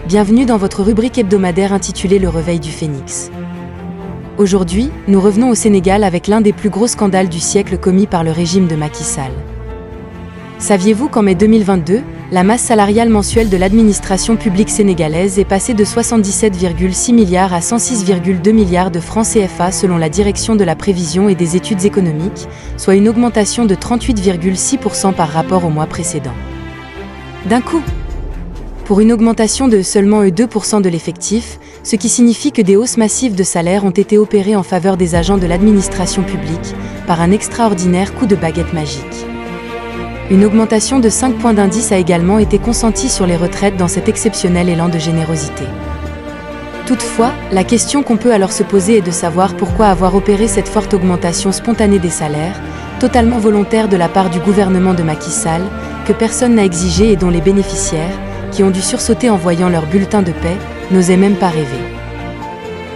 Bienvenue dans votre rubrique hebdomadaire intitulée Le Réveil du Phénix. Aujourd'hui, nous revenons au Sénégal avec l'un des plus gros scandales du siècle commis par le régime de Macky Sall. Saviez-vous qu'en mai 2022, la masse salariale mensuelle de l'administration publique sénégalaise est passée de 77,6 milliards à 106,2 milliards de francs CFA selon la Direction de la prévision et des études économiques, soit une augmentation de 38,6% par rapport au mois précédent. D'un coup, pour une augmentation de seulement 2% de l'effectif, ce qui signifie que des hausses massives de salaire ont été opérées en faveur des agents de l'administration publique par un extraordinaire coup de baguette magique. Une augmentation de 5 points d'indice a également été consentie sur les retraites dans cet exceptionnel élan de générosité. Toutefois, la question qu'on peut alors se poser est de savoir pourquoi avoir opéré cette forte augmentation spontanée des salaires, totalement volontaire de la part du gouvernement de Macky Sall, que personne n'a exigé et dont les bénéficiaires, qui ont dû sursauter en voyant leur bulletin de paie, n'osaient même pas rêver.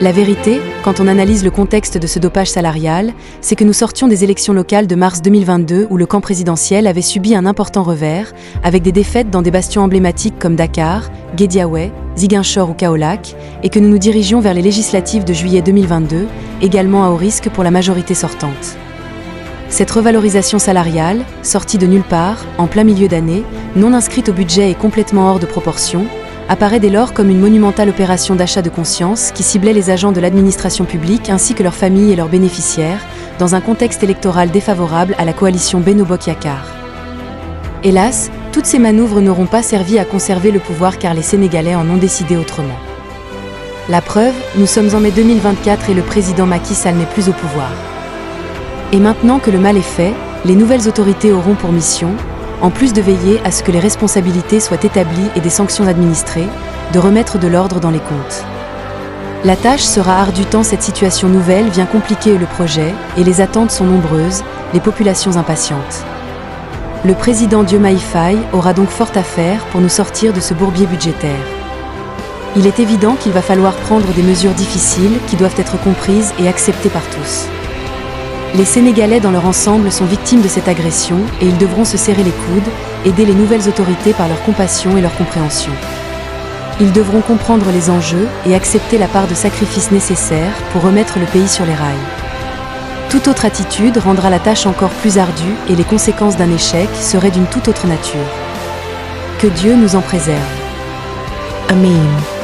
La vérité, quand on analyse le contexte de ce dopage salarial, c'est que nous sortions des élections locales de mars 2022 où le camp présidentiel avait subi un important revers, avec des défaites dans des bastions emblématiques comme Dakar, Guédiawaye, Ziguinchor ou Kaolack, et que nous nous dirigeons vers les législatives de juillet 2022, également à haut risque pour la majorité sortante. Cette revalorisation salariale, sortie de nulle part, en plein milieu d'année, non inscrite au budget et complètement hors de proportion, apparaît dès lors comme une monumentale opération d'achat de conscience qui ciblait les agents de l'administration publique ainsi que leurs familles et leurs bénéficiaires, dans un contexte électoral défavorable à la coalition Benno Bokk Yakaar. Hélas, toutes ces manœuvres n'auront pas servi à conserver le pouvoir car les Sénégalais en ont décidé autrement. La preuve, nous sommes en mai 2024 et le président Macky Sall n'est plus au pouvoir. Et maintenant que le mal est fait, les nouvelles autorités auront pour mission, en plus de veiller à ce que les responsabilités soient établies et des sanctions administrées, de remettre de l'ordre dans les comptes. La tâche sera ardue tant cette situation nouvelle vient compliquer le projet et les attentes sont nombreuses, les populations impatientes. Le président Diomaye Faye aura donc fort à faire pour nous sortir de ce bourbier budgétaire. Il est évident qu'il va falloir prendre des mesures difficiles qui doivent être comprises et acceptées par tous. Les Sénégalais dans leur ensemble sont victimes de cette agression et ils devront se serrer les coudes, aider les nouvelles autorités par leur compassion et leur compréhension. Ils devront comprendre les enjeux et accepter la part de sacrifice nécessaire pour remettre le pays sur les rails. Toute autre attitude rendra la tâche encore plus ardue et les conséquences d'un échec seraient d'une toute autre nature. Que Dieu nous en préserve. Amen.